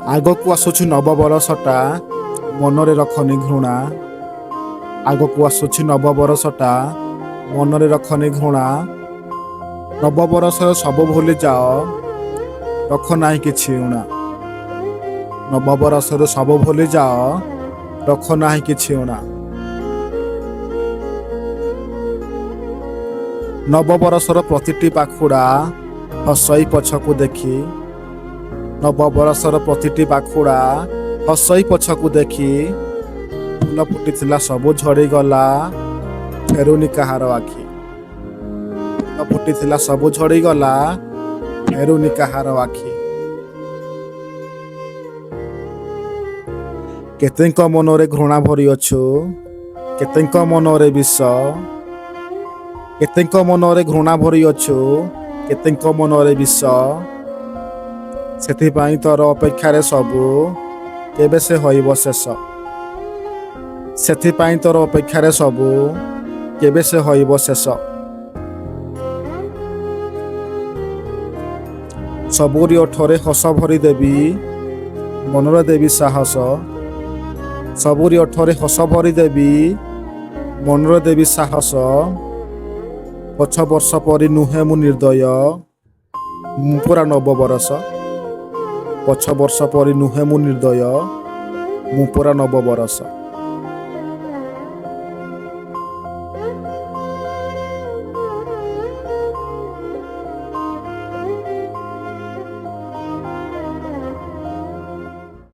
ଆଗକୁ ଆସୁଛି ନବବରଷଟା ମନରେ ରଖନି ଘୃଣା। ଆଗକୁ ଆସୁଛି ନବବରଷଟା ମନରେ ରଖନି ଘୃଣା। ନବବରଷରେ ସବୁ ଭୁଲି ଯାଅ, ରଖ ନାହିଁ କିଛି ଊଣା। ନବବରଷରେ ସବୁ ଭୁଲି ଯାଅ, ରଖ ନାହିଁ କିଛି ଊଣା। ନବବରଷର ପ୍ରତିଟି ପାଖୁଡ଼ା ହସଇ ପଛକୁ ଦେଖି। ନବବରଷର ପ୍ରତିଟି ପାଖୁଡ଼ା ହସଇ ପଛକୁ ଦେଖି। ଫୁଲ ଫୁଟିଥିଲା ସବୁ ଝଡ଼ିଗଲା, ଫେରୁନି କାହାର ଆଖି। ଫୁଲ ଫୁଟିଥିଲା ସବୁ ଝଡ଼ିଗଲା, ଫେରୁନି କାହାର ଆଖି। କେତେଙ୍କ ମନରେ ଘୃଣା ଭରିଅଛୁ, କେତେଙ୍କ ମନରେ ବିଷ। କେତେଙ୍କ ମନରେ ଘୃଣା ଭରିଅଛୁ, କେତେଙ୍କ ମନରେ ବିଷ। ସେଥିପାଇଁ ତୋର ଅପେକ୍ଷାରେ ସବୁ କେବେ ସେ ହୋଇବ ଶେଷ। ସେଥିପାଇଁ ତୋର ଅପେକ୍ଷାରେ ସବୁ କେବେ ସେ ହୋଇବ ଶେଷ। ସବୁରି ଓଠରେ ହସ ଭରିଦେବି, ମନରେ ଦେବି ସାହସ। ସବୁରି ଓଠରେ ହସ ଭରିଦେବି, ମନରେ ଦେବି ସାହସ। ପଛ ବର୍ଷ ପରି ନୁହେଁ ମୁଁ ନିର୍ଦ୍ଦୟ, ମୁଁ ପୁରା ନବବରଷ। ପଛ ବର୍ଷ ପରି ନୁହେଁ ମୁଁ ନିର୍ଦ୍ଦୟ, ମୁଁ ପୁରା ନବବରଷ।